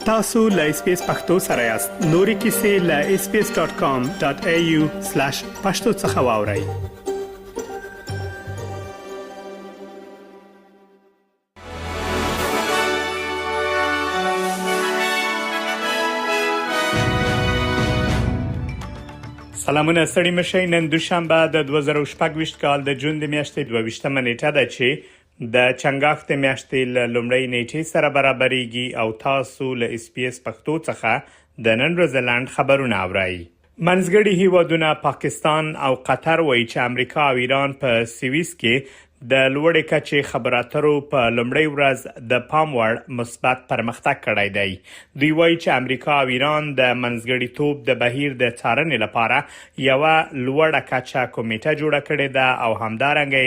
tasu.lspacepakhtosarayast nori kisi.lspace.com.au/pakhtosakhawauri. سلامونه ستړي مشي. نن دوشنبه د 2024 کال د جون د میاشتې 22مه نیټه ده چې د چنګاښ د میاشتې لومړۍ نیټې سره برابرېږي او تاسو له SBS پښتو څخه د نن ورځ لاند خبرونه اورئ. منځګړي هیوادونه پاکستان او قطر وایي چې امریکا او ایران په سویس کې د لوړې کچې خبرو اترو په لومړۍ ورځ د پام وړ مثبت پرمختګ کړی دی. دوی وایي چې امریکا او ایران د منځګړیتوب د بهیر د څارنې لپاره یوه لوړه کچه کمیټه جوړه کړې ده او همدارنګه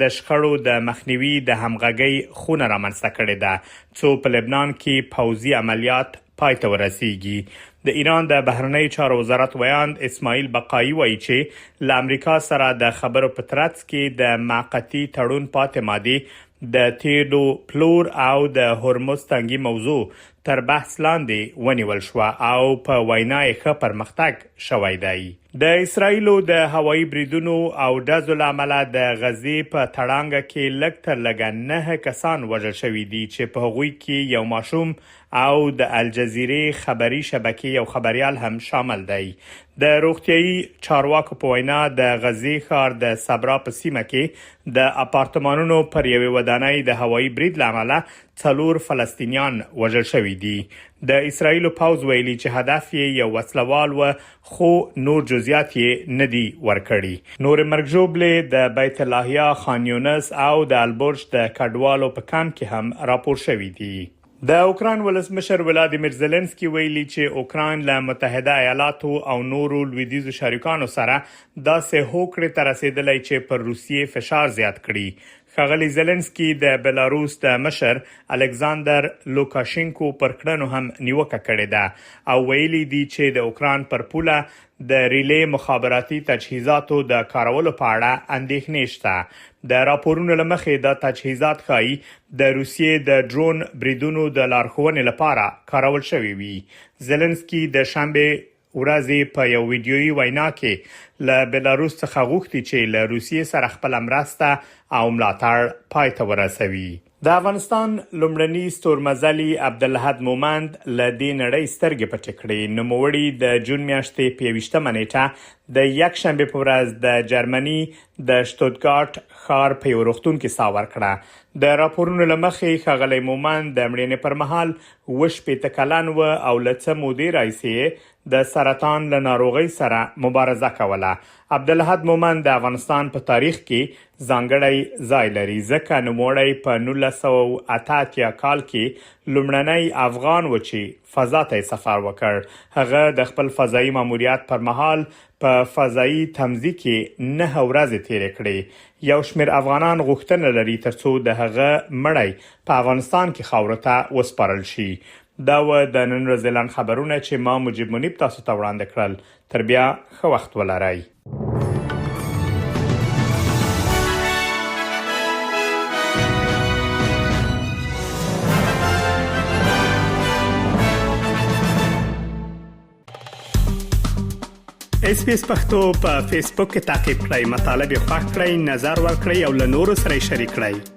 د شخړو د مخنیوي د همغږۍ خونه رامنځته کړې ده څو په لبنان کې پوځي عملیات پای ته ورسیږي. د ایران د بهرنی چارو وزارت ویاند اسماعیل بقایي وایي چې له امریکا سره د خبرو په ترڅ کې د موقتی تړون پاتې مادي د تیلو پلور او د هرمز تنګي موضوع تر بحث لاندې ونیول شو او په وینا یې ښه پرمختګ شوی دی. د اسرایلو د هوایي بریدونو او ډزو له امله د غزې په تړانګه کې لږ تر لږه 9 کسان وژل شوي دي چې په هغوی کې یو ماشوم او د الجزیرې خبري شبکې یو خبريال هم شامل دی. د روغتيایي چارواکو په وینا د غزې ښار د صبرا په سیمه کې د اپارتمانونو پر یوې ودانۍ د هوایي برید له امله 4 فلسطینیان وژل شوي دي. د اسرایلو پوځ ویلي چې هدف یې یو وسلوال و خو نور جزئیات یې ندي ورکړي. نور مرګ ژوبلې د بیت لاهیا، خان یونس او د البرج د کډوالو په کمپ کې هم راپور شوي دي. د اوکراین ولسمشر ولادیمیر زيلنسکي ویلي چې اوکراین له متحده ایالاتو او نورو لویدیځو شریکانو سره داسې هوکړې ته رسیدلی چې پر روسیې فشار زیات کړي. ښاغلی زيلنسکي د بلاروس د مشر الکساندر لوکاشینکو پر کړنو هم نیوکه کړې ده او ویلي دي چې د اوکراین پر پوله د ریلې مخابراتي تجهیزاتو د کارولو په اړه اندېښنې شته. د راپورونو له مخې دا تجهیزات ښایي د روسیې د ډرون بریدونو د لارښوونې لپاره کارول شوي وي. زيلنسکي د شنبه ورځې په یو ویډیويي وینا کې له بلاروس څخه غوښتي چې له روسیې سره خپل مرسته او ملاتړ پای ته ورسوي. د افغانستان لومړني ستورمزلي عبدالحد مومند له دې نړۍ سترګې پټې کړې. نوموړي د جون میاشتې په 21مه نیټه د یکشنبه په ورځ د جرمني د شتوتګارت ښار په یو روغتون کې ساه ورکړه. د راپورونو له مخې ښاغلی مومند د مړینې پر مهال 80 کلن و او له څه مودې راهیسې د سرطان له ناروغۍ سره مبارزه کوله. عبدالحد مومند د افغانستان په تاریخ کې ځانګړی ځای لري ځکه نوموړی په 1988 کال کې لومړنی افغان و چې فضا ته سفر وکړ. هغه د خپل فضایي ماموریت پر مهال په فضایي تمځي کې 9 ورځې تیرې کړې. یو شمېر افغانان غوښتنه لري ترڅو د هغه مړی په افغانستان کې خاورو ته وسپارل شي. دا و د نن ورځې لاند خبرونه چې ما مجيب منیب تاسو ته وړاندې کړل. تر بیا ښه وخت ولرئ. SBS پښتو په فیسبوک کې تعقیب کړئ. مطالب یې خوښ کړئ، نظر ورکړئ او له نورو سره شریک کړئ.